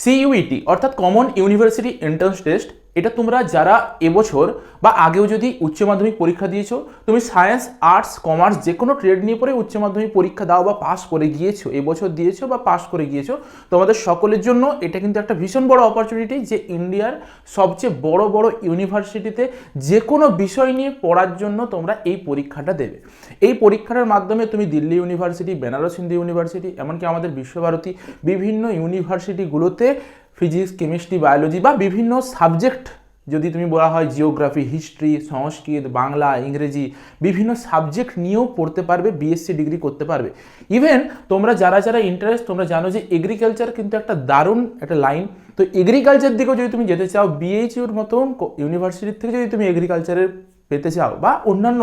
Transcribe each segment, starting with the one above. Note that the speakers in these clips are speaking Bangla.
সিইউইটি অর্থাৎ কমন ইউনিভার্সিটি এন্ট্রান্স টেস্ট, এটা তোমরা যারা এবছর বা আগেও যদি উচ্চ মাধ্যমিক পরীক্ষা দিয়েছো, তুমি সায়েন্স, আর্টস, কমার্স যে কোনো ট্রেড নিয়ে পড়ে উচ্চ মাধ্যমিক পরীক্ষা দাও বা পাস করে গিয়েছো, এবছর দিয়েছো বা পাস করে গিয়েছো, তোমাদের সকলের জন্য এটা কিন্তু একটা ভীষণ বড় অপরচুনিটি যে ইন্ডিয়ার সবচেয়ে বড় বড় ইউনিভার্সিটিতে যে কোনো বিষয় নিয়ে পড়ার জন্য তোমরা এই পরীক্ষাটা দেবে। এই পরীক্ষাটার মাধ্যমে তুমি দিল্লি ইউনিভার্সিটি, বেনারস হিন্দু ইউনিভার্সিটি, এমনকি আমাদের বিশ্বভারতী বিভিন্ন ইউনিভার্সিটিগুলোতে ফিজিক্স, কেমিস্ট্রি, বায়োলজি বা বিভিন্ন সাবজেক্ট, যদি তুমি বলা হয় জিওগ্রাফি, হিস্ট্রি, সংস্কৃত, বাংলা, ইংরেজি, বিভিন্ন সাবজেক্ট নিয়েও পড়তে পারবে, বিএসসি ডিগ্রি করতে পারবে। ইভেন তোমরা যারা যারা ইন্টারেস্ট, তোমরা জানো যে এগ্রিকালচার কিন্তু একটা দারুণ একটা লাইন। তো এগ্রিকালচার দিকেও যদি তুমি যেতে চাও, বিএইচইউর মতন ইউনিভার্সিটির থেকে যদি তুমি এগ্রিকালচারের পেতে চাও বা অন্যান্য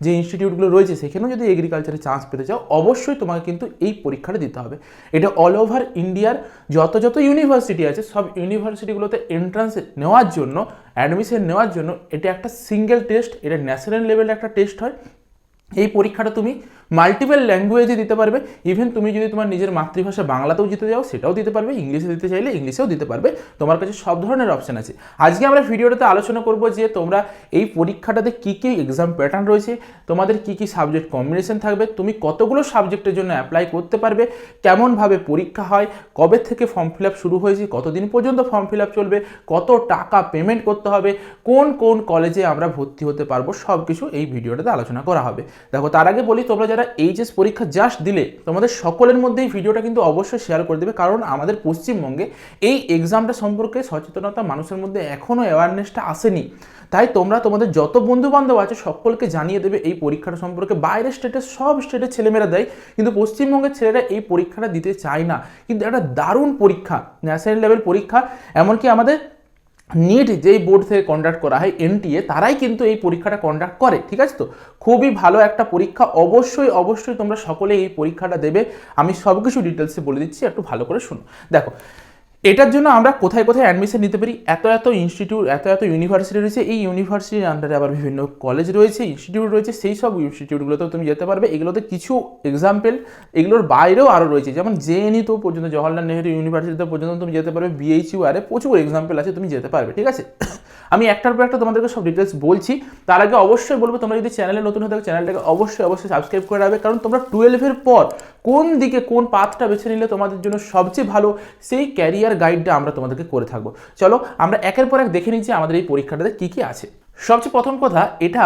যে ইনস্টিটিউটগুলো রয়েছে সেখানেও যদি এগ্রিকালচারে চান্স পেতে চাও, অবশ্যই তোমাকে কিন্তু এই পরীক্ষাটা দিতে হবে। এটা অল ওভার ইন্ডিয়ার যত যত ইউনিভার্সিটি আছে সব ইউনিভার্সিটিগুলোতে এন্ট্রান্স নেওয়ার জন্য, অ্যাডমিশন নেওয়ার জন্য এটা একটা সিঙ্গেল টেস্ট, এটা ন্যাশনাল লেভেলের একটা টেস্ট হয়। এই পরীক্ষাটা তুমি মাল্টিপল ল্যাঙ্গুয়েজে দিতে পারবে। ইভেন তুমি যদি তোমার নিজের মাতৃভাষা বাংলাতেও দিতে যাও সেটাও দিতে পারবে, ইংলিশে দিতে চাইলে ইংলিশেও দিতে পারবে, তোমার কাছে সব ধরনের অপশান আছে। আজকে আমরা ভিডিওটাতে আলোচনা করব যে তোমরা এই পরীক্ষাটাতে কী কী এক্সাম প্যাটার্ন রয়েছে, তোমাদের কী কী সাবজেক্ট কম্বিনেশন থাকবে, তুমি কতগুলো সাবজেক্টের জন্য অ্যাপ্লাই করতে পারবে, কেমনভাবে পরীক্ষা হয়, কবে থেকে ফর্ম ফিল আপ শুরু হয়েছে, কতদিন পর্যন্ত ফর্ম ফিল আপ চলবে, কত টাকা পেমেন্ট করতে হবে, কোন কোন কলেজে আমরা ভর্তি হতে পারবো, সব কিছু এই ভিডিওটাতে আলোচনা করা হবে। দেখো, তার আগে বলি, তোমরা যারা এইচএস পরীক্ষা জাস্ট দিলে তোমাদের সকলের মধ্যে এই ভিডিওটা কিন্তু অবশ্যই শেয়ার করে দেবে, কারণ আমাদের পশ্চিমবঙ্গে এই এক্সামটা সম্পর্কে সচেতনতা মানুষের মধ্যে এখনও অ্যাওয়ারনেসটা আসেনি। তাই তোমরা তোমাদের যত বন্ধু বান্ধব আছে সকলকে জানিয়ে দেবে এই পরীক্ষাটা সম্পর্কে। বাইরের স্টেটে সব স্টেটের ছেলেমেয়েরা দেয়, কিন্তু পশ্চিমবঙ্গের ছেলেরা এই পরীক্ষাটা দিতে চায় না। কিন্তু একটা দারুণ পরীক্ষা, ন্যাশনাল লেভেল পরীক্ষা। এমনকি আমাদের নিট যেই বোর্ড থেকে কন্ডাক্ট করা হয়, এনটিএ, তারাই কিন্তু এই পরীক্ষাটা কন্ডাক্ট করে। ঠিক আছে? তো খুবই ভালো একটা পরীক্ষা, অবশ্যই অবশ্যই তোমরা সকলে এই পরীক্ষাটা দেবে। আমি সব কিছু ডিটেলসে বলে দিচ্ছি, একটু ভালো করে শুনো। দেখো, এটার জন্য আমরা কোথায় কোথায় অ্যাডমিশন নিতে পারি, এত এত ইনস্টিটিউট, এত এত ইউনিভার্সিটি রয়েছে। এই ইউনিভার্সিটির আন্ডারে আবার বিভিন্ন কলেজ রয়েছে, ইনস্টিটিউট রয়েছে। সেই সব ইনস্টিটিউটগুলোতেও তুমি যেতে পারবে। এগুলোতে কিছু এক্সাম্পল, এগুলোর বাইরেও আরও রয়েছে, যেমন জেএনইউ তো পর্যন্ত, জওহরলাল নেহরু ইউনিভার্সিটিতে পর্যন্ত তুমি যেতে পারবে। বিএইচইউ আরে প্রচুর এক্সাম্পল আছে, তুমি যেতে পারবে। ঠিক আছে? আমি একটার পর একটা তোমাদেরকে সব ডিটেলস বলছি। তার আগে অবশ্যই বলবো, তোমরা যদি চ্যানেলে নতুন হয়ে থাকো চ্যানেলটাকে অবশ্যই অবশ্যই সাবস্ক্রাইব করে রাখবে, কারণ তোমরা 12-এর পর কোন দিকে কোন পাথটা বেছে নিলে তোমাদের জন্য সবচেয়ে ভালো, সেই ক্যারিয়ার গাইডটা আমরা তোমাদেরকে করে থাকবো। চলো আমরা একের পর এক দেখে নিচ্ছি আমাদের এই পরীক্ষাটাতে কী কী আছে। সবচেয়ে প্রথম কথা, এটা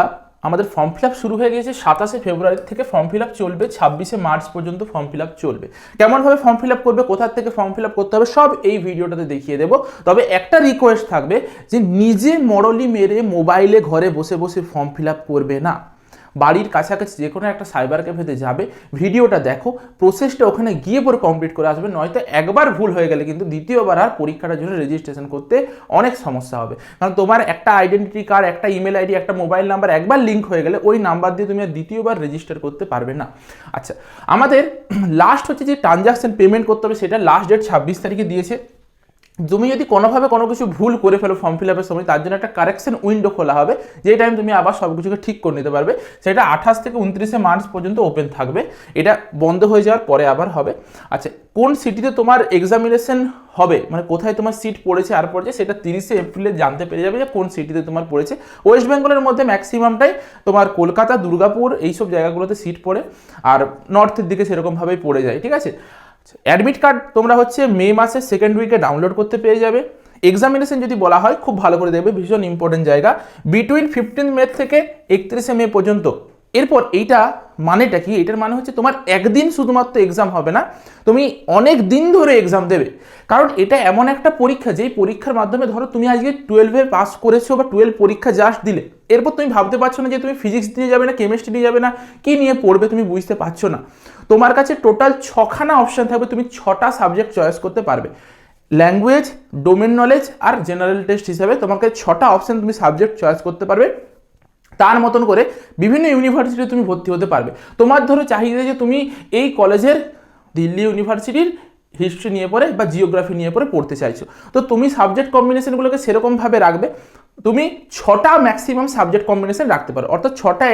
আমাদের ফর্ম ফিল আপ শুরু হয়ে গেছে 27শে ফেব্রুয়ারি থেকে। ফর্ম ফিল আপ চলবে 26শে মার্চ পর্যন্ত। ফর্ম ফিল আপ চলবে। কেমনভাবে ফর্ম ফিল আপ করবে, কোথা থেকে ফর্ম ফিল আপ করতে হবে, সব এই ভিডিওটাতে দেখিয়ে দেবো। তবে একটা রিকোয়েস্ট থাকবে যে নিজে মরলি মেরে মোবাইলে ঘরে বসে বসে ফর্ম ফিল আপ করবে না। বাড়ির কাছাকাছি যে কোনো একটা সাইবার ক্যাফেতে যাবে, ভিডিওটা দেখো, প্রসেসটা ওখানে গিয়ে পরে কমপ্লিট করে আসবে। নয়তো একবার ভুল হয়ে গেলে কিন্তু দ্বিতীয়বার আর পরীক্ষাটার জন্য রেজিস্ট্রেশন করতে অনেক সমস্যা হবে। কারণ তোমার একটা আইডেন্টিটি কার্ড, একটা ইমেল আইডি, একটা মোবাইল নাম্বার একবার লিঙ্ক হয়ে গেলে ওই নাম্বার দিয়ে তুমি আর দ্বিতীয়বার রেজিস্টার করতে পারবে না। আচ্ছা, আমাদের লাস্ট হচ্ছে যে ট্রানজাকশন পেমেন্ট করতে হবে, সেটা লাস্ট ডেট 26 তারিখে দিয়েছে। তুমি যদি কোনোভাবে কোনো কিছু ভুল করে ফেলো ফর্ম ফিল আপের সময়, তার জন্য একটা কারেকশন উইন্ডো খোলা হবে, যেই টাইম তুমি আবার সব কিছুকে ঠিক করে নিতে পারবে। সেটা 28 থেকে 29শে মার্চ পর্যন্ত ওপেন থাকবে। এটা বন্ধ হয়ে যাওয়ার পরে আবার হবে। আচ্ছা, কোন সিটিতে তোমার এক্সামিনেশন হবে, মানে কোথায় তোমার সিট পড়েছে আর পড়েছে, সেটা 30শে এপ্রিলে জানতে পেরে যাবে যে কোন সিটিতে তোমার পড়েছে। ওয়েস্ট বেঙ্গলের মধ্যে ম্যাক্সিমামটাই তোমার কলকাতা, দুর্গাপুর এইসব জায়গাগুলোতে সিট পড়ে, আর নর্থের দিকে সেরকমভাবেই পড়ে যায়। ঠিক আছে? অ্যাডমিট কার্ড তোমরা হচ্ছে মে মাসের সেকেন্ড উইকে ডাউনলোড করতে পেয়ে যাবে। এক্সামিনেশন যদি বলা হয়, খুব ভালো করে দেখবে, ভীষণ ইম্পর্টেন্ট জায়গা, বিটুইন 15 মে থেকে 31শে মে পর্যন্ত। এরপর এইটা মানেটা কি? এটার মানে হচ্ছে তোমার একদিন শুধুমাত্র এক্সাম হবে না, তুমি অনেক দিন ধরে এক্সাম দেবে। কারণ এটা এমন একটা পরীক্ষা, যেই পরীক্ষার মাধ্যমে ধরো তুমি আজকে 12-এ পাস করেছো বা 12 পরীক্ষা জাস্ট দিলে, এরপর তুমি ভাবতে পারছো না যে তুমি ফিজিক্স নিয়ে যাবে না, কেমিস্ট্রি নিয়ে যাবে না, কি নিয়ে পড়বে তুমি বুঝতে পারছো না। তোমার কাছে টোটাল 6খানা অপশান থাকবে, তুমি 6টা সাবজেক্ট চয়েস করতে পারবে। ল্যাঙ্গুয়েজ, ডোমেন নলেজ আর জেনারেল টেস্ট হিসাবে তোমাকে 6টা অপশান তুমি সাবজেক্ট চয়েস করতে পারবে। তার মতন করে বিভিন্ন ইউনিভার্সিটিতে তুমি ভর্তি হতে পারবে। তোমার ধরো চাহিদা যে তুমি এই কলেজের, দিল্লি ইউনিভার্সিটির হিস্ট্রি নিয়ে পড়ে বা জিওগ্রাফি নিয়ে পড়ে পড়তে চাইছো, তো তুমি সাবজেক্ট কম্বিনেশনগুলোকে সেরকমভাবে রাখবে। তুমি 6টা ম্যাক্সিমাম সাবজেক্ট কম্বিনেশন রাখতে পারো, অর্থাৎ 6টা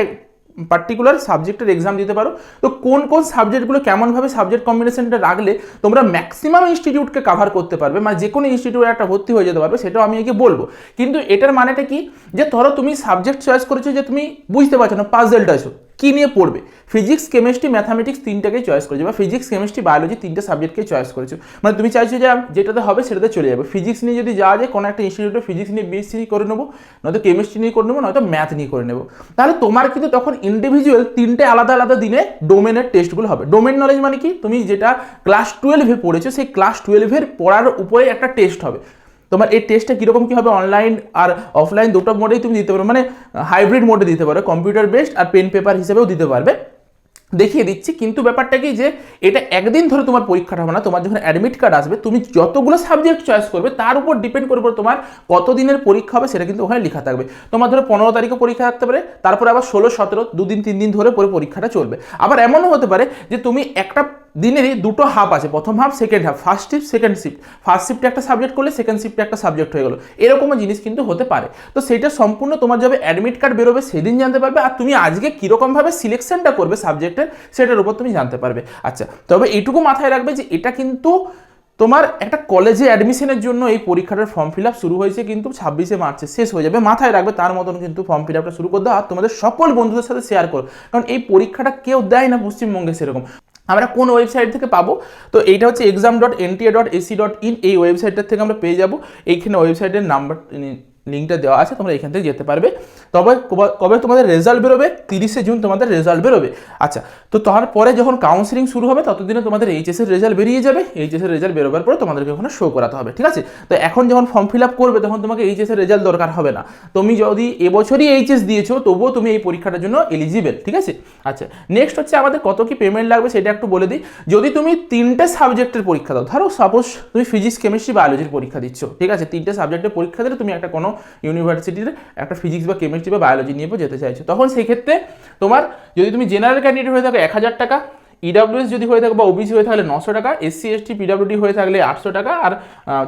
পার্টিকুলার সাবজেক্টের এক্সাম দিতে পারো। তো কোন কোন সাবজেক্টগুলো কেমনভাবে সাবজেক্ট কম্বিনেশনটা রাখলে তোমরা ম্যাক্সিমাম ইনস্টিটিউটকে কাভার করতে পারবে, মানে যে কোনো ইনস্টিটিউটে একটা ভর্তি হয়ে যেতে পারবে, সেটাও আমি একে বলবো। কিন্তু এটার মানেটা কি, যে ধরো তুমি সাবজেক্ট চয়েস করেছো, যে তুমি বুঝতে পারছো না পাজলটা আছো কী নিয়ে পড়বে, ফিজিক্স কেমিস্ট্রি ম্যাথামেটিক্স তিনটাকেই চয়েস করেছো, বা ফিজিক্স কেমিস্ট্রি বায়োলজি তিনটে সাবজেক্টকেই চয়েস করেছো, মানে তুমি চাইছো যে যেটাতে হবে সেটাতে চলে যাবে। ফিজিক্স নিয়ে যদি যাওয়া যায় কোনো একটা ইনস্টিটিউটে ফিজিক্স নিয়ে বিএসসি করে নেবো, নয়তো কেমিস্ট্রি নিয়ে করে নেবো, নয়তো ম্যাথ নিয়ে করে নেবো, তাহলে তোমার কিন্তু তখন ইন্ডিভিজুয়াল তিনটে আলাদা আলাদা দিনে ডোমেনের টেস্টগুলো হবে। ডোমেন নলেজ মানে কি, তুমি যেটা ক্লাস 12-এ পড়েছো সেই ক্লাস 12-এর পড়ার উপরে একটা টেস্ট হবে। তোমার এই টেস্টটা কীরকম কী হবে, অনলাইন আর অফলাইন দুটো মোডেই তুমি দিতে পারো, মানে হাইব্রিড মোডে দিতে পারো, কম্পিউটার বেসড আর পেন পেপার হিসেবেও দিতে পারবে, দেখিয়ে দিচ্ছি। কিন্তু ব্যাপারটা কি, যে এটা একদিন ধরে তোমার পরীক্ষাটা হবে না, তোমার যখন অ্যাডমিট কার্ড আসবে তুমি যতগুলো সাবজেক্ট চয়েস করবে তার উপর ডিপেন্ড করবে তোমার কত দিনের পরীক্ষা হবে, সেটা কিন্তু ওখানে লেখা থাকবে। তোমার ধরো 15 তারিখে পরীক্ষা থাকতে পারে, তারপরে আবার 16, 17 2 দিন 3 দিন ধরে পরে পরীক্ষাটা চলবে। আবার এমনও হতে পারে যে তুমি একটা দিনেরই দুটো হাফ আছে, প্রথম half second half, first shift second shift, first শিফটে একটা সাবজেক্ট করলে সেকেন্ড শিফটে একটা সাবজেক্ট হয়ে গেলো, এরকমও জিনিস কিন্তু হতে পারে। তো সেটা সম্পূর্ণ তোমার যবে অ্যাডমিট কার্ড বেরোবে সেদিন জানতে পারবে, আর তুমি আজকে কীরকমভাবে সিলেকশনটা করবে সাবজেক্টের সেটার উপর তুমি জানতে পারবে। আচ্ছা, তবে এইটুকু মাথায় রাখবে যে এটা কিন্তু তোমার একটা কলেজে অ্যাডমিশনের জন্য এই পরীক্ষাটার ফর্ম ফিল আপ শুরু হয়েছে, কিন্তু 26শে মার্চে শেষ হয়ে যাবে, মাথায় রাখবে। তার মতন কিন্তু ফর্ম ফিল আপটা শুরু করে দাও, আর তোমাদের সকল বন্ধুদের সাথে শেয়ার করো, কারণ এই পরীক্ষাটা কেউ দেয় না পশ্চিমবঙ্গে সেরকম। আমরা কোন ওয়েবসাইট থেকে পাবো, তো এইটা হচ্ছে exam.nta.ac.in, এই ওয়েবসাইটটার থেকে আমরা পেয়ে যাবো। এইখানে ওয়েবসাইটের নাম্বার লিঙ্কটা দেওয়া আছে, তোমরা এখান থেকে যেতে পারবে। তবে কবে তোমাদের রেজাল্ট বেরোবে, 30শে জুন তোমাদের রেজাল্ট বেরোবে। আচ্ছা, তো তারপরে যখন কাউন্সিলিং শুরু হবে ততদিনে তোমাদের এইচএসের রেজাল্ট বেরিয়ে যাবে, এইচএসের রেজাল্ট বেরোবার পরে তোমাদেরকে ওখানে শো করাতে হবে, ঠিক আছে। তো এখন যখন ফর্ম ফিল আপ করবে তখন তোমাকে এইচএসের রেজাল্ট দরকার হবে না, তুমি যদি এবছরই এইচএস দিয়েছো তবুও তুমি এই পরীক্ষাটার জন্য এলিজিবেল, ঠিক আছে। আচ্ছা, নেক্সট হচ্ছে আমাদের কত কি পেমেন্ট লাগবে সেটা একটু বলে দিই। যদি তুমি 3টে সাবজেক্টের পরীক্ষা দাও, ধরো সাপোজ তুমি ফিজিক্স কেমিস্ট্রি বায়োলজির পরীক্ষা দিচ্ছ, ঠিক আছে, 3টে সাবজেক্টের পরীক্ষা দিলে তুমি একটা কোনো ইউনিভার্সিটির একটা ফিজিক্স বা কেমিস্ট্রি বা বায়োলজি নিয়ে যেতে চাইছো, তখন সেই ক্ষেত্রে তোমার যদি তুমি জেনারেল ক্যান্ডিডেট হয়ে থাকো 1000 টাকা, ইডাব্লিউএস যদি হয়ে থাকে বা ওবিসি হয়ে থাকলে 900 টাকা, এসসি এসটি পিডাব্লিউডি হয়ে থাকলে 800 টাকা, আর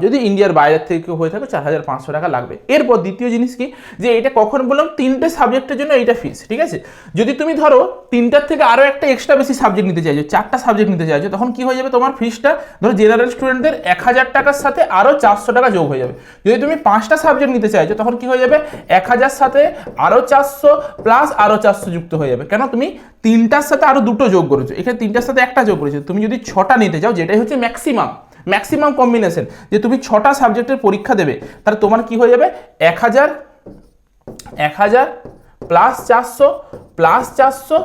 যদি ইন্ডিয়ার বাইরের থেকে হয়ে থাকে 4500 টাকা লাগবে। এরপর দ্বিতীয় জিনিস কি, যে এটা কখন বললাম 3টে সাবজেক্টের জন্য এইটা ফিস, ঠিক আছে। যদি তুমি ধরো 3টার থেকে আরও একটা এক্সট্রা বেশি সাবজেক্ট নিতে চাইছো, 4টা সাবজেক্ট নিতে চাইছো, তখন কি হয়ে যাবে, তোমার ফিসটা ধরো জেনারেল স্টুডেন্টদের 1000 টাকার সাথে আরও 400 টাকা যোগ হয়ে যাবে। যদি তুমি 5টা সাবজেক্ট নিতে চাইছো তখন কি হয়ে যাবে, 1000 সাথে আরও 400 প্লাস আরও 400 যুক্ত হয়ে যাবে। কেন, তুমি 3টার সাথে আরও 2টো যোগ করেছো, এখানে 3টার সাথে একটা যোগ করেছো। তুমি যদি 6টা নিতে চাও, যেটাই হচ্ছে ম্যাক্সিমাম কম্বিনেশন, যে তুমি 6টা সাবজেক্টের পরীক্ষা দেবে, তাহলে তোমার কি হয়ে যাবে, 1000 প্লাস 400 প্লাস 400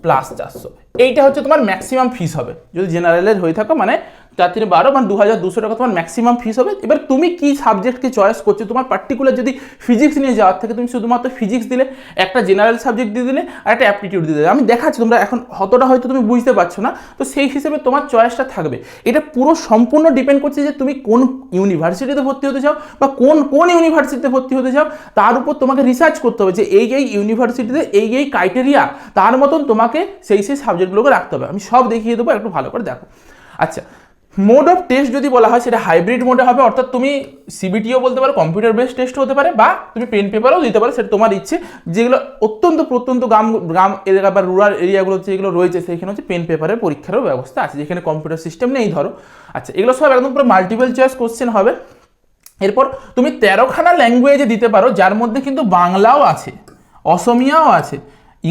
প্লাস 400, এইটা হচ্ছে তোমার ম্যাক্সিমাম ফিস হবে যদি জেনারেলের হয়ে থাকো, মানে 4×3=12, মানে 2200 টাকা তোমার ম্যাক্সিমাম ফিস হবে। এবার তুমি কি সাবজেক্টকে চয়েস করছো, তোমার পার্টিকুলার যদি ফিজিক্স নিয়ে যাওয়ার থেকে তুমি শুধুমাত্র ফিজিক্স দিলে, একটা জেনারেল সাবজেক্ট দিয়ে দিলে, আর একটা অ্যাপটিটিউড দিয়ে দিলে, আমি দেখাচ্ছি, তোমরা এখন অতটা হয়তো তুমি বুঝতে পারছো না, তো সেই হিসেবে তোমার চয়েসটা থাকবে। এটা পুরো সম্পূর্ণ ডিপেন্ড করছে যে তুমি কোন ইউনিভার্সিটিতে ভর্তি হতে চাও বা কোন ইউনিভার্সিটিতে ভর্তি হতে চাও, তার উপর তোমাকে রিসার্চ করতে হবে যে এই ইউনিভার্সিটিতে এই ক্রাইটেরিয়া, তার মতন তোমাকে সেই সাবজেক্টগুলোকে রাখতে হবে। আমি সব দেখিয়ে দেবো, একটু ভালো করে দেখো। আচ্ছা, মোড অফ টেস্ট যদি বলা হয় সেটা হাইব্রিড মোডে হবে, অর্থাৎ তুমি সিবিটিও বলতে পারো, কম্পিউটার বেসড টেস্ট হতে পারে, বা তুমি পেন পেপারও দিতে পারো, সেটা তোমার ইচ্ছে। যেগুলো অত্যন্ত প্রত্যন্ত গ্রাম এলাকা বা রুরাল এরিয়াগুলো যেগুলো রয়েছে সেখানে হচ্ছে পেন পেপারের পরীক্ষারও ব্যবস্থা আছে, যেখানে কম্পিউটার সিস্টেম নেই ধরো। আচ্ছা, এগুলো সব একদম পুরো মাল্টিপল চয়েস কোশ্চেন হবে। এরপর তুমি 13খানা ল্যাঙ্গুয়েজে দিতে পারো, যার মধ্যে কিন্তু বাংলাও আছে, অসমিয়াও আছে,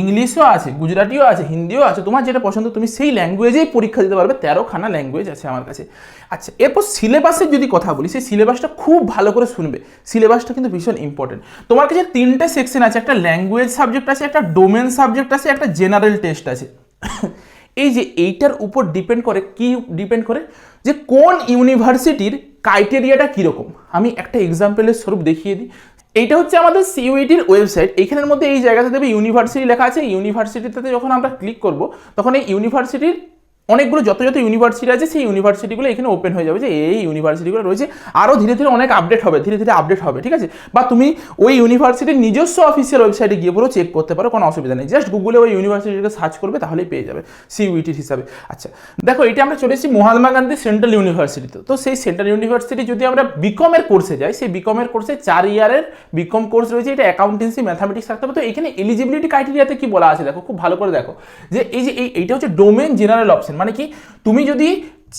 ইংলিশও আছে, গুজরাটিও আছে, হিন্দিও আছে, তোমার যেটা পছন্দ তুমি সেই ল্যাঙ্গুয়েজেই পরীক্ষা দিতে পারবে। 13খানা ল্যাঙ্গুয়েজ আছে আমার কাছে। আচ্ছা, এরপর সিলেবাসের যদি কথা বলি, সেই সিলেবাসটা খুব ভালো করে শুনবে, সিলেবাসটা কিন্তু ভীষণ ইম্পর্টেন্ট। তোমার কাছে 3টে সেকশন আছে, একটা ল্যাঙ্গুয়েজ সাবজেক্ট আছে, একটা ডোমেন সাবজেক্ট আছে, একটা জেনারেল টেস্ট আছে। এই যে এইটার উপর ডিপেন্ড করে যে কোন ইউনিভার্সিটির ক্রাইটেরিয়াটা কীরকম। আমি একটা এক্সাম্পলের স্বরূপ দেখিয়ে দিই। এইটা হচ্ছে আমাদের সিইউইটির ওয়েবসাইট, এইখানের মধ্যে এই জায়গাতে দেবে ইউনিভার্সিটি লেখা আছে। ইউনিভার্সিটিতে যখন আমরা ক্লিক করব তখন এই ইউনিভার্সিটির অনেকগুলো যত যত ইউনিভার্সিটি আছে সেই ইউনিভার্সিটিগুলো এখানে ওপেন হয়ে যাবে, যে এই ইউনিভার্সিটিগুলো রয়েছে, আরও ধীরে ধীরে অনেক আপডেট হবে, ধীরে ধীরে আপডেট হবে, ঠিক আছে। বা তুমি ওই ইউনিভার্সিটির নিজস্ব অফিসিয়াল ওয়েবসাইটে গিয়ে পুরো চেক করতে পারো, কোনো অসুবিধা নেই। জাস্ট গুগলে ওই ইউনিভার্সিটিকে সার্চ করবে তাহলেই পেয়ে যাবে সিইউইটির হিসাবে। আচ্ছা দেখো, এটা আমরা চলে এসেছি মহাত্মা গান্ধী সেন্ট্রাল ইউনিভার্সিটিতে। তো সেই সেন্ট্রাল ইউনিভার্সিটি যদি আমরা বিকমের কোর্সে যাই, সেই বিকমের কোর্সে 4 ইয়ারের বিকম কোর্স রয়েছে, এটা অ্যাকাউন্টেন্সি ম্যাথামেটিক্স থাকতে হবে। তো এখানে এলিজিবিলিটি ক্রাইটেরিয়াতে কি বলা আছে দেখো, খুব ভালো করে দেখো, যে এই যে এইটা হচ্ছে ডোমেন জেনারেল অপশন, মানে কি তুমি যদি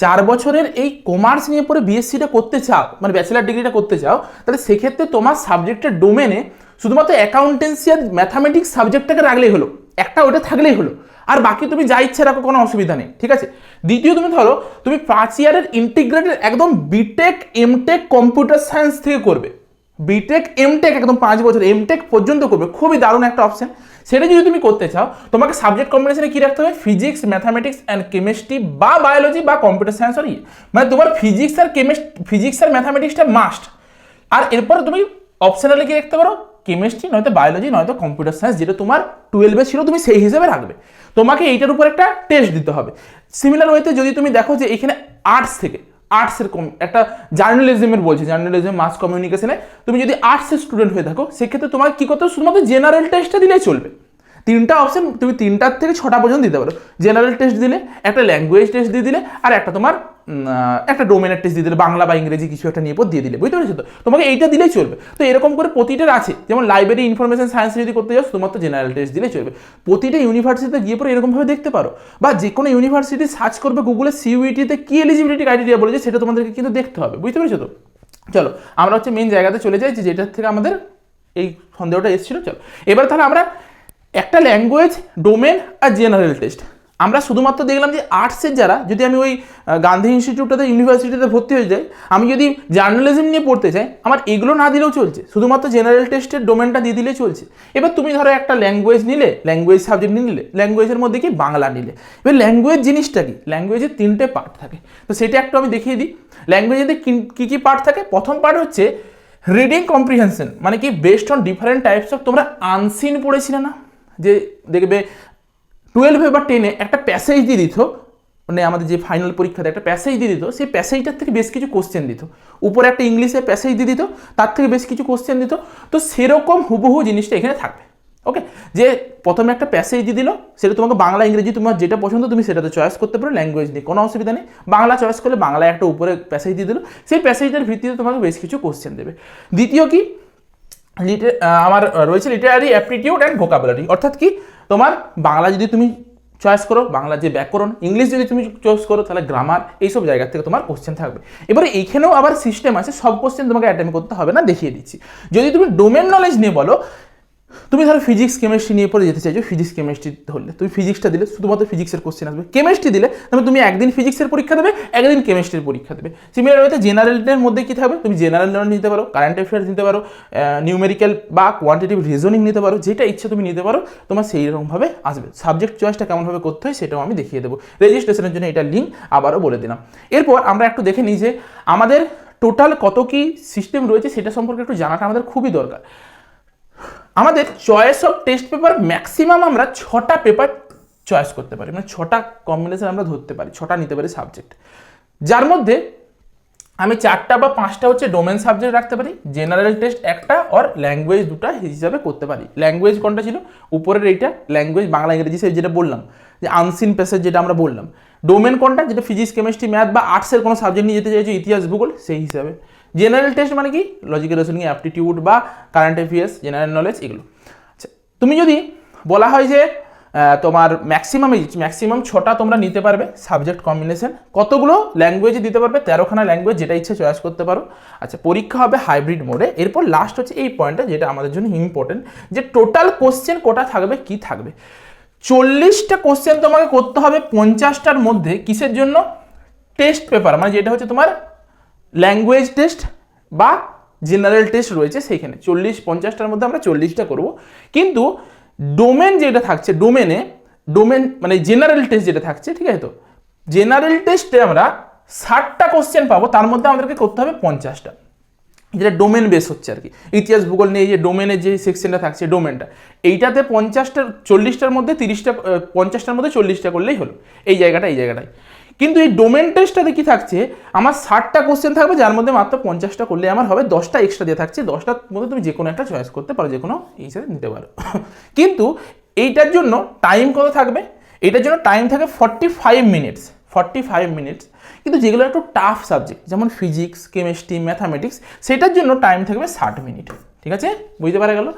4 বছরের এই কমার্স নিয়ে পরে বিএসসিটা করতে চাও, মানে ব্যাচেলার ডিগ্রিটা করতে চাও, তাহলে সেক্ষেত্রে তোমার সাবজেক্টের ডোমেনে শুধুমাত্র অ্যাকাউন্টেন্সি আর ম্যাথামেটিক্স সাবজেক্টটাকে রাখলেই হলো, একটা ওটা থাকলেই হলো, আর বাকি তুমি যা ইচ্ছে রাখো, কোনো অসুবিধা নেই, ঠিক আছে। দ্বিতীয়, তুমি ধরো তুমি 5 ইয়ারের ইন্টিগ্রেটেড একদম বিটেক এমটেক কম্পিউটার সায়েন্স থেকে করবে, বিটেক এমটেক একদম 5 বছর এমটেক পর্যন্ত করবে, খুবই দারুণ একটা অপশন। সেটা যদি তুমি করতে চাও, তোমাকে সাবজেক্ট কম্বিনেশনে কি রাখতে হবে, ফিজিক্স ম্যাথামেটিক্স অ্যান্ড কেমিস্ট্রি বা বায়োলজি বা কম্পিউটার সায়েন্স, আর মানে তোমার ফিজিক্স আর ম্যাথামেটিক্সটা মাস্ট। আর এরপরে তুমি অপশনালে কি রাখতে পারো, কেমিস্ট্রি নয়তো বায়োলজি নয়তো কম্পিউটার সায়েন্স, যেটা তোমার 12-এ ছিল তুমি সেই হিসেবে রাখবে। তোমাকে এইটার উপর একটা টেস্ট দিতে হবে। সিমিলার ওয়েতে যদি তুমি দেখো যে এখানে আর্টসের একটা জার্নালিজমের বলছে, জার্নালিজম মাস কমিউনিকেশনে তুমি যদি আর্টসের স্টুডেন্ট হয়ে থাকো, সেক্ষেত্রে তোমার কি করতে হবে, শুধুমাত্র জেনারেল টেস্টটা দিলেই চলবে। 3টা অপশন তুমি 3টার থেকে 6টা পর্যন্ত দিতে পারো। জেনারেল টেস্ট দিলে, একটা ল্যাঙ্গুয়েজ টেস্ট দিয়ে দিলে, আর একটা তোমার একটা ডোমেনের টেস্ট দিয়ে দিলে, বাংলা বা ইংরেজি কিছু একটা নিয়ে পর দিয়ে দিলে, বুঝতে পেরেছো তো, তোমাকে এইটা দিলেই চলবে। তো এরকম করে প্রতিটার আছে, যেমন লাইব্রেরি ইনফরমেশন সায়েন্স যদি করতে যাও, শুধুমাত্র জেনারেল টেস্ট দিলেই চলবে। প্রতিটা ইউনিভার্সিটিতে গিয়ে পরে এরকমভাবে দেখতে পারো, বা যে কোনো ইউনিভার্সিটি সার্চ করবে গুগলে সিইউইটিতে কি এলিজিবিলিটি ক্রাইটেরিয়া বলেছে, সেটা তোমাদেরকে কিন্তু দেখতে হবে, বুঝতে পেরেছো তো। চলো আমরা হচ্ছে মেন জায়গাতে চলে যাই, যে যেটার থেকে আমাদের এই সন্দেহটা এসেছিল। চলো এবার তাহলে আমরা একটা ল্যাঙ্গুয়েজ, ডোমেন আর জেনারেল টেস্ট আমরা শুধুমাত্র দেখলাম যে আর্টসের যারা, যদি আমি ওই গান্ধী ইনস্টিটিউটটাতে ইউনিভার্সিটিতে ভর্তি হয়ে যাই, আমি যদি জার্নালিজম নিয়ে পড়তে চাই, আমার এগুলো না দিলেও চলছে, শুধুমাত্র জেনারেল টেস্টের ডোমেনটা দিয়ে দিলে চলছে। এবার তুমি ধরো একটা ল্যাঙ্গুয়েজ নিলে, ল্যাঙ্গুয়েজ সাবজেক্ট নিলে, ল্যাঙ্গুয়েজের মধ্যে কি বাংলা নিলে, এবার ল্যাঙ্গুয়েজ জিনিসটা কি, ল্যাঙ্গুয়েজের 3টে পার্ট থাকে। তো সেটা একটু আমি দেখিয়ে দিই, ল্যাঙ্গুয়েজেতে কী কী পার্ট থাকে। প্রথম পার্ট হচ্ছে রিডিং কম্প্রিহেনশন, মানে কি based on different types of, তোমরা আনসিন পড়েছিলে না, যে দেখবে 12 বা 10-এ একটা প্যাসেজ দিয়ে দিত, মানে আমাদের যে ফাইনাল পরীক্ষাতে একটা প্যাসেজ দিয়ে দিত, সেই প্যাসেজটার থেকে বেশ কিছু কোশ্চেন দিত, উপরে একটা ইংলিশে প্যাসেজ দিয়ে দিত, তার থেকে বেশ কিছু কোশ্চেন দিত। তো সেরকম হুবহু জিনিসটা এখানে থাকবে, ওকে। যে প্রথমে একটা প্যাসেজ দিয়ে দিল, সেটা তোমাকে বাংলা ইংরেজি তোমার যেটা পছন্দ তুমি সেটাতে চয়েস করতে পারো, ল্যাঙ্গুয়েজ নিয়ে কোনো অসুবিধা নেই। বাংলা চয়েস করলে বাংলায় একটা উপরে প্যাসেজ দিয়ে দিল, সেই প্যাসেজটার ভিত্তিতে তোমাকে বেশ কিছু কোশ্চেন দেবে। দ্বিতীয় কি, আমার রয়েছে লিটারারি অ্যাপটিটিউড অ্যান্ড ভোকাবুলারি, অর্থাৎ কি তোমার বাংলা যদি তুমি চয়েস করো, বাংলা যে ব্যাকরণ, ইংলিশ যদি তুমি চয়েস করো তাহলে গ্রামার, এইসব জায়গা থেকে তোমার কোশ্চেন থাকবে। এবারে এইখানেও আবার সিস্টেম আছে, সব কোশ্চেন তোমাকে অ্যাটেম্প করতে হবে না, দেখিয়ে দিচ্ছি। যদি তুমি ডোমেন নলেজ নিয়ে বলো, তুমি ধরো ফিজিক্স কেমিস্ট্রি নিয়ে পড়ে যেতে চাইছো, ফিজিক্স কেমিস্ট্রি ধরলে তুমি ফিজিক্সটা দিলে শুধুমাত্র ফিজিক্সের কোশ্চেন আসবে, কেমিস্ট্রি দিলে তবে তুমি একদিন ফিজিক্সের পরীক্ষা দেবে, একদিন কেমিস্ট্রির পরীক্ষা দেবে। সিমিলার ওয়েতে জেনারেলের মধ্যে কী থাকবে, তুমি জেনারেল নলেজ নিতে পারো, কারেন্ট অ্যাফেয়ার্স নিতে পারো, নিউমেরিক্যাল বা কোয়ান্টিটিভ রিজনিং নিতে পারো, যেটা ইচ্ছে তুমি নিতে পারো, তোমার সেই রকমভাবে আসবে। সাবজেক্ট চয়েসটা কেমনভাবে করতে হয় সেটাও আমি দেখিয়ে দেবো, রেজিস্ট্রেশনের জন্য এটা লিঙ্ক আবারও বলে দিলাম। এরপর আমরা একটু দেখে নিই যে আমাদের টোটাল কত কি সিস্টেম রয়েছে, সেটা সম্পর্কে একটু জানাটা আমাদের খুবই দরকার। আমাদের choice of test paper maximum আমরা 6টা পেপার চয়েস করতে পারি, মানে 6টা কম্বিনেশন আমরা ধরতে পারি, 6টা নিতে পারি সাবজেক্ট, যার মধ্যে আমি 4টা বা 5টা হচ্ছে ডোমেন সাবজেক্ট রাখতে পারি, জেনারেল টেস্ট একটা, আর ল্যাঙ্গুয়েজ 2টা হিসাবে করতে পারি। ল্যাঙ্গুয়েজ কোনটা ছিল, উপরের এইটা ল্যাঙ্গুয়েজ বাংলা ইংরেজি, সে যেটা বললাম যে আনসিন প্যাসেজ যেটা আমরা বললাম। ডোমেন কোনটা, যেটা ফিজিক্স কেমিস্ট্রি ম্যাথ বা আর্টসের কোনো সাবজেক্ট নিয়ে যেতে চাইছো, ইতিহাস ভূগোল, সেই হিসাবে। জেনারেল টেস্ট মানে কি, লজিক্যাল রিজনিং, অ্যাপটিটিউড বা কারেন্ট অ্যাফেয়ার্স, জেনারেল নলেজ, এগুলো। আচ্ছা, তুমি যদি বলা হয় যে তোমার ম্যাক্সিমাম 6টা তোমরা নিতে পারবে সাবজেক্ট কম্বিনেশন, কতগুলো ল্যাঙ্গুয়েজে দিতে পারবে, 13খানা ল্যাঙ্গুয়েজ, যেটা ইচ্ছে চয়েস করতে পারো। আচ্ছা, পরীক্ষা হবে হাইব্রিড মোডে। এরপর লাস্ট হচ্ছে এই পয়েন্টটা, যেটা আমাদের জন্য ইম্পর্টেন্ট, যে টোটাল কোশ্চেন কোটা থাকবে, কি থাকবে। 40টা কোশ্চেন তোমাকে করতে হবে 50টার মধ্যে, কিসের জন্য, টেস্ট পেপার, মানে যেটা হচ্ছে তোমার ল্যাঙ্গুয়েজ টেস্ট বা জেনারেল টেস্ট রয়েছে, সেইখানে 40-50টার মধ্যে আমরা 40টা করব। কিন্তু ডোমেন যেটা থাকছে, ডোমেন মানে জেনারেল টেস্ট যেটা থাকছে, ঠিক আছে, তো জেনারেল টেস্টে আমরা 60টা কোশ্চেন পাবো, তার মধ্যে আমাদেরকে করতে হবে 50টা। যেটা ডোমেন বেস হচ্ছে আর কি, ইতিহাস ভূগোল নিয়ে যে ডোমেনের যে সেকশনটা থাকছে ডোমেনটা, এইটাতে 40টার মধ্যে 30টা, 50টার মধ্যে 40টা করলেই হলো, এই জায়গাটাই। কিন্তু এই ডোমেন টেস্টটাতে কি থাকছে, আমার 60টা কোশ্চেন থাকবে, যার মধ্যে মাত্র 50টা করলে আমার হবে, 10টা এক্সট্রা দিয়ে থাকছে, 10টার মধ্যে তুমি যে কোনো একটা চয়েস করতে পারো, যে কোনো হিসেবে নিতে পারো। কিন্তু এইটার জন্য টাইম কত থাকবে, এটার জন্য টাইম থাকে 45 মিনিটস। কিন্তু যেগুলো একটু টাফ সাবজেক্ট, যেমন ফিজিক্স, কেমিস্ট্রি, ম্যাথামেটিক্স, সেটার জন্য টাইম থাকবে 60 মিনিট। ঠিক আছে, বুঝতে পারা গেল।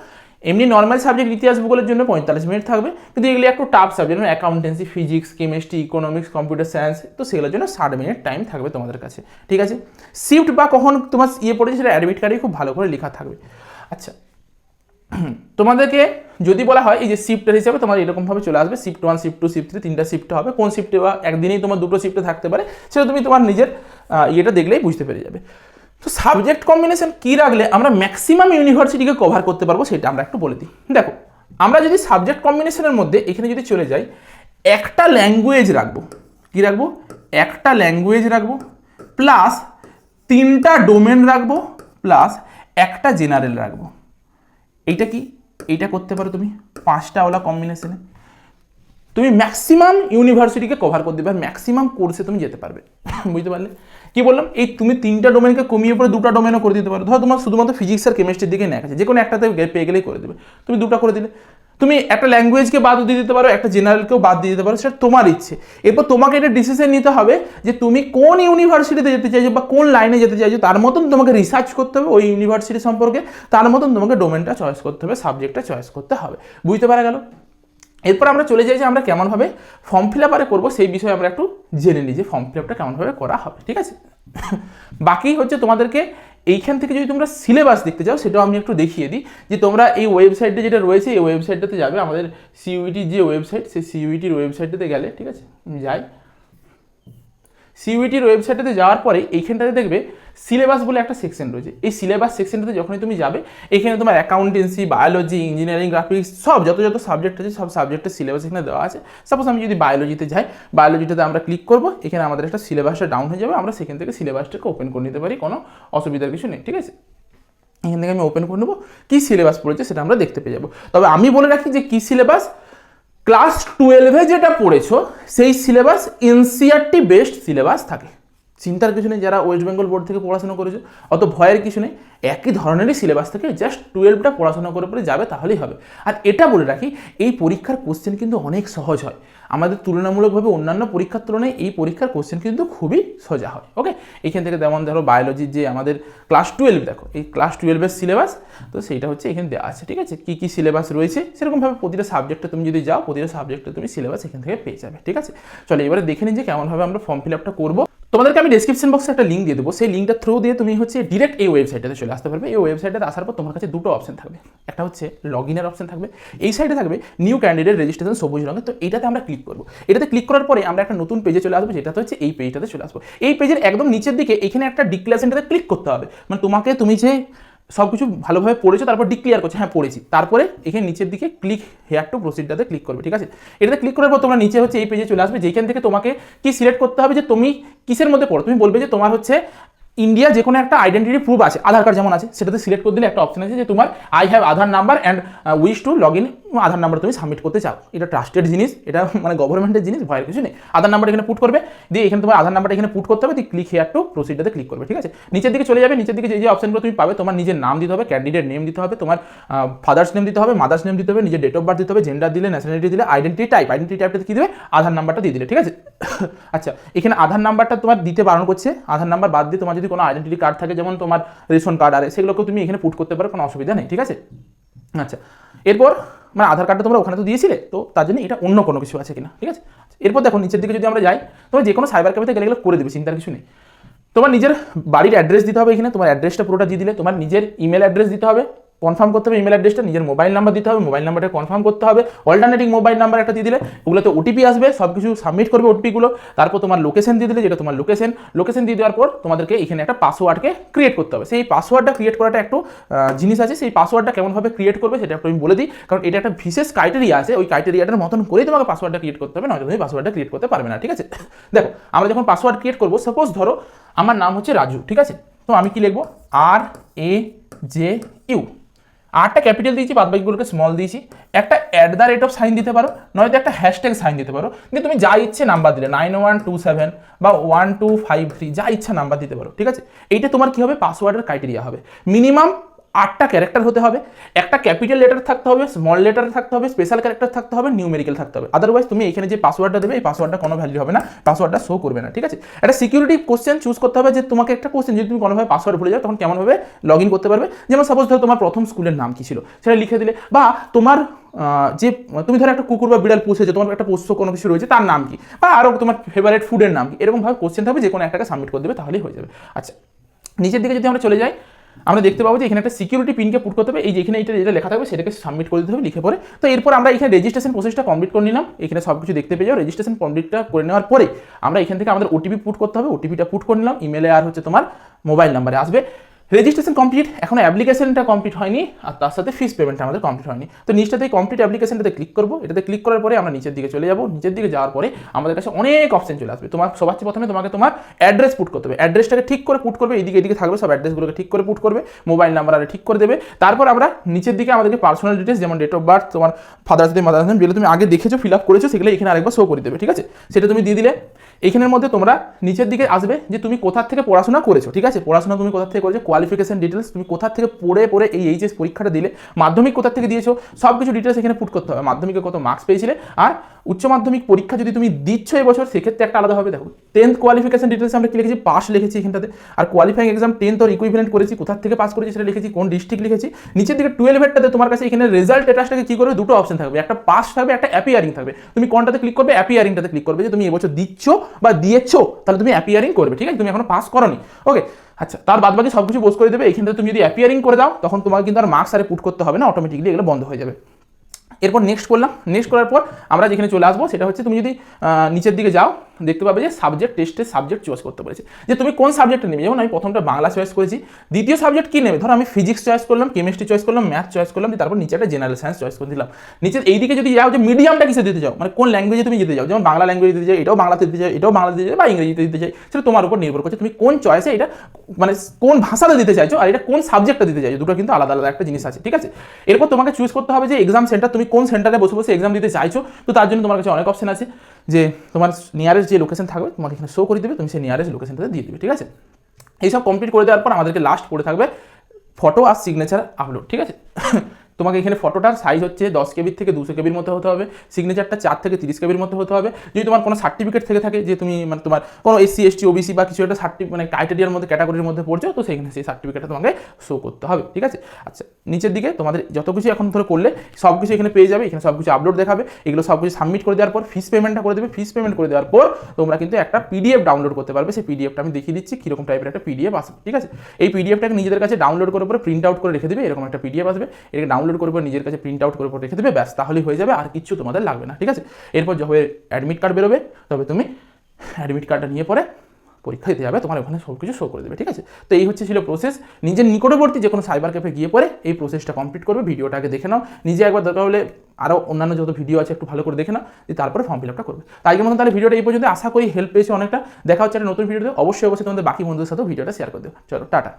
এমনি নর্মাল সাবজেক্ট ইতিহাস ভূগোলের জন্য 45 মিনিট থাকবে, কিন্তু এগুলি একটু টাফ সাবজেক্ট, যেমন accountancy, physics, chemistry, economics, computer science, তো সেগুলোর জন্য 60 মিনিট টাইম থাকবে তোমাদের কাছে। ঠিক আছে, শিফট বা কখন তোমার পড়েছে সেটা অ্যাডমিট কার্ডে খুব ভালো করে লেখা থাকবে। আচ্ছা, তোমাদেরকে যদি বলা হয় এই যে শিফটের হিসাবে তোমার এরকমভাবে চলে আসবে, শিফট 1, শিফট 2, শিফট 3, 3টা শিফট হবে, কোন শিফটে বা একদিনেই তোমার 2টো শিফটে থাকতে পারে, সেটা তুমি তোমার নিজের ইয়েটা দেখলেই বুঝতে পেরে যাবে। তো সাবজেক্ট কম্বিনেশন কী রাখলে আমরা ম্যাক্সিমাম ইউনিভার্সিটিকে কভার করতে পারবো, সেটা আমরা একটু বলে দিই। দেখো, আমরা যদি সাবজেক্ট কম্বিনেশনের মধ্যে এখানে যদি চলে যাই, একটা ল্যাঙ্গুয়েজ রাখবো, কী রাখবো, একটা ল্যাঙ্গুয়েজ রাখবো, প্লাস 3টা ডোমেন রাখবো, প্লাস একটা জেনারেল রাখবো। এইটা কি, এইটা করতে পারো তুমি 5টা ওলা কম্বিনেশনে, তুমি ম্যাক্সিমাম ইউনিভার্সিটিকে কভার করতে পারবে, ম্যাক্সিমাম কোর্সে তুমি যেতে পারবে। বুঝতে পারলে কি বললাম, এই তুমি 3টা ডোমেনকে কমিয়ে পরে 2টা ডোমেনও করে দিতে পারো। ধরো তোমার শুধুমাত্র ফিজিক্স আর কেমিস্ট্রির দিকে নেওয়া আছে, যে কোনো একটাতে পেয়ে গেলেই করে দেবে, তুমি 2টা করে দিলে। তুমি একটা ল্যাঙ্গুয়েজকে বাদ দিয়ে দিতে পারো, একটা জেনারেলকেও বাদ দিয়ে দিতে পারো, সেটা তোমার ইচ্ছে। এরপর তোমাকে এটা ডিসিশন নিতে হবে যে তুমি কোন ইউনিভার্সিটিতে যেতে চাইছো বা কোন লাইনে যেতে চাইছো, তার মতন তোমাকে রিসার্চ করতে হবে ওই ইউনিভার্সিটি সম্পর্কে, তার মতন তোমাকে ডোমেনটা চয়েস করতে হবে, সাবজেক্টটা চয়েস করতে হবে। বুঝতে পারা গেল। এরপর আমরা চলে যাই যে আমরা কেমনভাবে ফর্ম ফিল আপ করবো, সেই বিষয়ে আমরা একটু জেনে নিই যে ফর্ম ফিল আপটা কেমনভাবে করা হবে। ঠিক আছে, বাকি হচ্ছে তোমাদেরকে এইখান থেকে যদি তোমরা সিলেবাস দেখতে চাও, সেটাও আমি একটু দেখিয়ে দিই। যে তোমরা এই ওয়েবসাইটে যেটা রয়েছে, এই ওয়েবসাইটটাতে যাবে, আমাদের সিইউইটির যে ওয়েবসাইট, সেই সিইউইটির ওয়েবসাইটটাতে গেলে, ঠিক আছে, যাই সিইউইটির ওয়েবসাইটটাতে যাওয়ার পরে এইখানটাতে দেখবে সিলেবাস বলে একটা সেকশন রয়েছে। এই সিলেবাস সেকশনটাতে যখনই তুমি যাবে, এখানে তোমার অ্যাকাউন্টেন্সি, বায়োলজি, ইঞ্জিনিয়ারিং, গ্রাফিক্স, সব যত সাবজেক্ট আছে, সব সাবজেক্টের সিলেবাস এখানে দেওয়া আছে। সাপোজ আমি যদি বায়োলজিতে যাই, বায়োলজিটাতে আমরা ক্লিক করবো, এখানে আমাদের একটা সিলেবাসটা ডাউন হয়ে যাবে, আমরা সেখান থেকে সিলেবাসটাকে ওপেন করে নিতে পারি, কোনো অসুবিধার কিছু নেই। ঠিক আছে, এখান থেকে আমি ওপেন করে নেবো, কী সিলেবাস পড়েছে সেটা আমরা দেখতে পেয়ে যাবো। তবে আমি বলে রাখি যে কী সিলেবাস, ক্লাস 12-এ যেটা পড়েছো সেই সিলেবাস এনসিইআরটি বেস্ট সিলেবাস থাকে, চিন্তার কিছু নেই। যারা ওয়েস্ট বেঙ্গল বোর্ড থেকে পড়াশোনা করেছো অত ভয়ের কিছু নেই, একই ধরনেরই সিলেবাস থাকে, জাস্ট 12টা পড়াশোনা করে পরে যাবে, তাহলেই হবে। আর এটা বলে রাখি, এই পরীক্ষার কোশ্চেন কিন্তু অনেক সহজ হয়, আমাদের তুলনামূলকভাবে অন্যান্য পরীক্ষার তুলনায় এই পরীক্ষার কোশ্চেন কিন্তু খুবই সোজা হয়। ওকে, এইখান থেকে যেমন ধরো বায়োলজির যে আমাদের ক্লাস 12, দেখো এই ক্লাস 12-এর সিলেবাস, তো সেইটা হচ্ছে এখানে দেওয়া আছে। ঠিক আছে, কী কী সিলেবাস রয়েছে, সেরকমভাবে প্রতিটা সাবজেক্টে তুমি যদি যাও, প্রতিটা সাবজেক্টে তুমি সিলেবাস এখান থেকে পেয়ে যাবে। ঠিক আছে, চলো এবারে দেখে নিন যে কেমনভাবে আমরা ফর্ম ফিল আপটা করবো। তোমাদেরকে আমি ডেসক্রিপশন বক্সে একটা লিঙ্ক দিয়ে দেবো, সেই লিঙ্কটা থ্রু দিয়ে তুমি হচ্ছে ডিরেক্ট এই ওয়েবসাইটটাতে চলে আসতে পারবে। এই ওয়েবসাইটটাতে আসার পর তোমার কাছে 2টো অপশন থাকবে, একটা হচ্ছে লগ ইনের অপশন থাকবে, এই সাইডে থাকবে নিউ ক্যান্ডিডেট রেজিস্ট্রেশন সবুজ রঙের। তো এটাতে আমরা ক্লিক করবো, এটাতে ক্লিক করার পরে আমরা একটা নতুন পেজে চলে আসবো, যেটাতে হচ্ছে এই পেজটাতে চলে আসবো। এই পেজের একদম নিচের দিকে এখানে একটা ডিক্লারেশনটাতে ক্লিক করতে হবে, মানে তুমি যে সব কিছু ভালোভাবে পড়েছো, তারপর ডিক্লিয়ার করছো হ্যাঁ পড়েছি, তারপরে এখানে নিচের দিকে ক্লিক হেয়ার টু প্রসিডটাতে ক্লিক করবে। ঠিক আছে, এটাতে ক্লিক করার পর তোমরা নিচে হচ্ছে এই পেজে চলে আসবে, যেখান থেকে তোমাকে কি সিলেক্ট করতে হবে যে তুমি কিসের মধ্যে পড়ো। তুমি বলবে যে তোমার হচ্ছে ইন্ডিয়া যে কোনো একটা আইডেন্টিটি প্রুফ আছে, আধার কার্ড যেমন আছে, সেটাতে সিলেক্ট করে দিলে একটা অপশন আছে যে তোমার I have Aadhaar number and wish to log in, Aadhaar number তুমি সাবমিট করতে চাও। এটা ট্রাস্টেড জিনিস, এটা মানে গভর্নমেন্টের জিনিস, ভয়ের কিছু নেই। আধার নাম্বার এখানে পুট করবে, দিয়ে এখানে তোমার আধার নাম্বারটা এখানে পুট করতে হবে, দিয়ে ক্লিক হেয়ার টু প্রসিডটাতে ক্লিক করবে। ঠিক আছে, নিচের দিকে চলে যাবে, নিচের দিকে যে অপশনগুলো তুমি পাবে, তোমার নিজের নাম দিতে হবে, ক্যান্ডিডেট নেম দিতে হবে, তোমার ফাদার্স নেম দিতে হবে, মাদার্স নেম দিতে হবে, নিজের ডেট অফ বার্থ দিতে হবে, জেন্ডার দিলে, ন্যাশনালিটি দিলে, আইডেন্টিটি টাইপটাতে কী দেবে, আধার নাম্বারটা দিয়ে দিলে। ঠিক আছে, আচ্ছা এখানে আধার নাম্বারটা তোমার দিতে বারণ করছে, আধার নাম্বার বাদ দিয়ে তোমার যদি কোনো আইডেন্টিটি কার্ড থাকে, যেমন তোমার রেশন কার্ড আর সেগুলোকেও তুমি এখানে পুট করতে পারো, কোনো অসুবিধা নেই। ঠিক আছে, আচ্ছা এরপর মানে আধার কার্ডটা তোমরা ওখানে তো দিয়েছিলে, তো তার জন্য এটা অন্য কোনো কিছু আছে কিনা। ঠিক আছে, এরপর দেখো নিচের দিকে যদি আমরা যাই, তোমরা যে কোনো সাইবার ক্যাফেতে গেলে করে দেবে, চিন্তার কিছু নেই। তোমার নিজের বাড়ির অ্যাড্রেস দিতে হবে, এখানে তোমার অ্যাড্রেসটা পুরোটা দিয়ে দিলে, তোমার নিজের ইমেল অ্যাড্রেস দিতে হবে, কনফার্ম করতে হবে ইমেল অ্যাড্রেসটা, নিজের মোবাইল নাম্বার দিতে হবে, মোবাইল নাম্বারটা কনফার্ম করতে হবে, অল্টারনেটিভ মোবাইল নাম্বার একটা দিয়ে দিলে, ওগুলোতে ওটিপি আসবে, সব কিছু সাবমিট করবে ওটিপিগুলো, তারপর তোমার লোকেশন দিয়ে দিলে, যেটা তোমার লোকেশন দিয়ে দেওয়ার পর তোমাদেরকে এখানে একটা পাসওয়ার্ডকে ক্রিয়েট করতে হবে। সেই পাসওয়ার্ডটা ক্রিয়েট করাটা একটু জিনিস আছে, সেই পাসওয়ার্ডটা কেমনভাবে ক্রিয়েট করবে সেটা একটু আমি বলে দিই, কারণ এটা একটা বিশেষ ক্রাইটেরিয়া আছে, ওই ক্রাইটেরিয়াটার মতন করেই তোমাকে পাসওয়ার্ডটা ক্রিয়েট করতে হবে, নয়তো তুমি পাসওয়ার্ডটা ক্রিয়েট করতে পারবে না। ঠিক আছে, দেখো আমরা যখন পাসওয়ার্ড ক্রিয়েট করবো, সাপোজ ধরো আমার নাম হচ্ছে রাজু, ঠিক আছে, তো আমি কি লিখবো, AJU, আরটা ক্যাপিটাল দিয়েছি, বাদ বাকিগুলোকে স্মল দিয়েছি। একটা @ সাইন দিতে পারো, নয়তো একটা হ্যাশট্যাগ সাইন দিতে পারো, কিন্তু তুমি যা ইচ্ছে নাম্বার দিলে 9127 বা 1253 যা ইচ্ছা নাম্বার দিতে পারো, ঠিক আছে। এইটা তোমার কি হবে, পাসওয়ার্ডের ক্রাইটেরিয়া হবে। মিনিমাম 8টা ক্যারেক্টার হতে হবে, একটা ক্যাপিটাল লেটার থাকতে হবে, স্মল লেটার থাকতে হবে, স্পেশাল ক্যারেক্টার থাকতে হবে, নিউমেরিক্যাল থাকতে হবে। আদারওয়াইজ তুমি এখানে যে পাসওয়ার্ডটা দেবে এই পাসওয়ার্ডটা কোনো ভ্যালু হবে না, পাসওয়ার্ডটা শো করবে না, ঠিক আছে। একটা সিকিউরিটি কোশ্চেন চুজ করতে হবে, যে তোমাকে একটা কোশ্চেন যদি তুমি কোনোভাবে পাসওয়ার্ড ভুলে যাও তখন কেমনভাবে লগ ইন করতে পারবে। যেমন সাপোজ ধরো তোমার প্রথম স্কুলের নাম কি ছিল সেটা লিখে দিলে, বা তোমার যে তুমি ধরো একটা কুকুর বা বিড়াল পুষেছে, তোমার একটা পোষ্য কোনো কিছু রয়েছে তার নাম কি, বা আরও তোমার ফেভারিট ফুডের নাম কি, এরকমভাবে কোশ্চেন থাকবে, যে কোনো একটাকে সাবমিট করে দেবে তাহলেই হয়ে যাবে। আচ্ছা, নিচের দিকে যদি আমরা চলে যাই, আমরা দেখতে পাবো যে এখানে একটা সিকিউরিটি পিনকে পুট করতে হবে, এই যে এখানে যেটা লেখা থাকবে সেটাকে সাবমিট করে দিতে হবে লিখে পরে। তো এরপর আমরা এখানে রেজিস্ট্রেশন প্রসেসটা কমপ্লিট করে নিলাম, এখানে সব কিছু দেখতে পেয়ে যাও। রেজিস্ট্রেশন কমপ্লিটটা করে নেওয়ার পরে আমরা এখান থেকে আমাদের ওটিপি পুট করতে হবে, ওটিপিটা পুট করে নিলাম, ইমেলে আর হচ্ছে তোমার মোবাইল নাম্বারে আসবে। রেজিস্ট্রেশন কমপ্লিট, এখন অ্যাপ্লিকেশনটা কমপ্লিট হয়নি, আর তার সাথে ফিস পেমেন্টটা আমাদের কমপ্লিট হয়নি। তো নিচটাতে কমপ্লিট অ্যাপ্লিকেশনটাতে ক্লিক করবো, এটাতে ক্লিক করার পরে আমরা নিচের দিকে চলে যাবো। নিচের দিকে যাওয়ার পরে আমাদের কাছে অনেক অপশন চলে আসবে। তোমার সবার চেয়ে প্রথমে তোমাকে তোমার অ্যাড্রেস পুট করতে হবে, অ্যাড্রেসটাকে ঠিক করে পুট করবে, এদিকে থাকবে সব অ্যাড্রেসগুলোকে ঠিক করে পুট করবে, মোবাইল নাম্বার আর ঠিক করে দেবে। তারপর আমরা নিচের দিকে আমাদেরকে পার্সোনাল ডিটেলস, যেমন ডেট অফ বার্থ, তোমার ফাদার্স নেম, মাদার্স নেম, যেগুলো তুমি আগে দেখেছো ফিল আপ করেছো সেগুলো এখানে আরেকবার শো করে দেবে, ঠিক আছে। সেটা তুমি দিয়ে দিলে। এইখানের মধ্যে তোমরা নিচের দিকে আসবে যে তুমি কোথা থেকে পড়াশোনা করেছো, ঠিক আছে, পড়াশোনা তুমি কোথা থেকে করেছো, কোয়ালিফিকেশন ডিটেলস, তুমি কোথা থেকে পড়ে এই এইচএস পরীক্ষাটা দিলে, মাধ্যমিক কোথা থেকে দিয়েছো, সব কিছু ডিটেলস এখানে পুট করতে হবে। মাধ্যমিকে কত মার্কস পেয়েছিলে, আর উচ্চ মাধ্যমিক পরীক্ষা যদি তুমি দিচ্ছ এবছর সেক্ষেত্রে একটা আলাদা হবে। দেখো 10th কোয়ালিফিকেশন ডিটেলস আমরা কি লিখেছি, পাস লিখেছি এখানটাতে, আর কোয়ালিফাইং এক্সাম 10th ওর ইকুইভ্যালেন্ট করেছি, কোথা থেকে পাস করেছি সেটা লিখেছি, কোন ডিস্ট্রিক্ট লিখেছি। নিচের দিকে 12-এরটাতে তোমার কাছে এখানে রেজাল্ট স্ট্যাটাসটাকে কি করবে, দুটো অপশন থাকবে, একটা পাস থাকবে, একটা অ্যাপিয়ারিং থাকবে। তুমি কোনটাতে ক্লিক করবে, অ্যাপিয়ারিংটাতে ক্লিক করবে, যে তুমি এবছর দিচ্ছ বা দিয়েছো তাহলে তুমি অ্যাপিয়ারিং করবে, ঠিক আছে, তুমি এখনো পাস করোনি, ওকে। আচ্ছা, তার বাদ বাকি সব কিছু পোস্ট করে দেবে। এইখানটা তুমি যদি অ্যাপিয়ারিং করে দাও তখন তোমাকে কিন্তু আর মার্কস আরে পুট করতে হবে না, অটোমেটিকলি এগুলো বন্ধ হয়ে যাবে। এরপর নেক্সট করলাম, নেক্সট করার পর আমরা যেখানে চলে আসবো সেটা হচ্ছে তুমি যদি নিচের দিকে যাও দেখতে পাবে যে সাবজেক্ট, টেস্টের সাবজেক্ট চয়েস করতে বলেছে, যে তুমি কোন সাবজেক্টটা নেবে। যেমন আমি প্রথমটা বাংলা চয়েস করেছি, দ্বিতীয় সাবজেক্ট কি নেবে, ধরো আমি ফিজিক্স চয়েস করলাম, কেমিস্ট্রি চয়েস করলাম, ম্যাথ চয়েস করলাম, তারপর নিচে একটা জেনারেল সায়েন্স চয়েস করে দিলাম। নিচের এইদিকে যদি যাও যে মিডিয়ামটা কিসে দিতে চাও, মানে কোন ল্যাঙ্গুয়েজে তুমি যেতে চাও, যেমন বাংলা ল্যাঙ্গুয়েজে দিতে চাই, এটাও বাংলাতে দিতে চাই, এটাও বাংলাতে দিতে চাই, বা ইংরেজিতে দিতে চাই, সেটা তোমার উপর নির্ভর করছে তুমি কোন চয়েসে এটা, মানে কোন ভাষাটা দিতে চাইছো আর এটা কোন সাবজেক্টটা দিতে চাইছো, দুটো কিন্তু আলাদা আলাদা একটা জিনিস আছে, ঠিক আছে। এরপর তোমাকে চুজ করতে হবে যে এক্সাম সেন্টার, তুমি কোন সেন্টারে বসে বসে এক্সাম দিতে চাইছো। তো তার জন্য তোমার কাছে অনেক অপশন আছে, যে তোমার নিয়ারেস্ট যে লোকেশন থাকবে তোমাকে এখানে শো করে দেবে, তুমি সেই নিয়ারেস্ট লোকেশনটাতে দিয়ে দেবে, ঠিক আছে। এইসব কমপ্লিট করে দেওয়ার পর আমাদেরকে লাস্ট পড়ে থাকবে ফটো আর সিগনেচার আপলোড, ঠিক আছে। তোমাকে এখানে ফটোটার সাইজ হচ্ছে 10 KB থেকে 200 KB মধ্যে হতে হবে, সিগনেচারটা 4 থেকে 30 KB মধ্যে হতে হবে। যদি তোমার কোনো সার্টিফিকেট থেকে থাকে, যে তুমি মানে তোমার কোনো SC ST OBC বা কিছু একটা মানে ক্রাইটেরিয়ার মধ্যে, ক্যাটাগরির মধ্যে পড়ছো, তো সেখানে সেই সার্টিফিকেটটা তোমাকে শো করতে হবে, ঠিক আছে। আচ্ছা, নিচের দিকে তোমাদের যত কিছু এখন ধরে করলে সব কিছু এখানে পেয়ে যাবে, এখানে সব কিছু আপলোড দেখাবে, এগুলো সব কিছু সাবমিট করে দেওয়ার পর ফিস পেমেন্টটা করে দেবে। ফিস পেমেন্ট করে দেওয়ার পর তোমরা কিন্তু একটা PDF ডাউনলোড করতে পারবে। সেই PDFটা আমি দেখিয়ে দিচ্ছি কীরকম টাইপের একটা PDF আসবে, ঠিক আছে। এই PDFটাকে নিজেদের কাছে ডাউনলোড করে পরে প্রিন্ট আউট করে রেখে দেবে, এরকম একটা PDF আসবে, এটাকে ডাউনলোড করে পরে নিজের কাছে প্রিন্ট আউট করে রেখে দেবে, ব্যাস, তাহলেই হয়ে যাবে, আর কিছু তোমাদের লাগবে না, ঠিক আছে। এরপর যবে অ্যাডমিট কার্ড বেরোবে তবে তুমি অ্যাডমিট কার্ডটা নিয়ে পরে পরীক্ষা দিতে যাবে, তোমার ওখানে সব কিছু শো করে দেবে, ঠিক আছে। তো এই ছিল প্রসেস। নিজের নিকটবর্তী যে কোনো সাইবার ক্যাফে গিয়ে পরে এই প্রসেসটা কমপ্লিট করবে। ভিডিওটাকে দেখে নাও, নিজে একবার দরকার হলে আরও অন্যান্য যত ভিডিও আছে একটু ভালো করে দেখে নাও, তারপরে ফর্ম ফিল আপটা করবে। তাই মতন তাহলে ভিডিওটা এই পর্যন্ত, আশা করি হেল্প পেয়েছে অনেকটা। দেখা হচ্ছে একটা নতুন ভিডিওতে, অবশ্যই তোমাদের বাকি বন্ধুদের সাথেও ভিডিওটা শেয়ার করে দেবে। চলো, টাটা।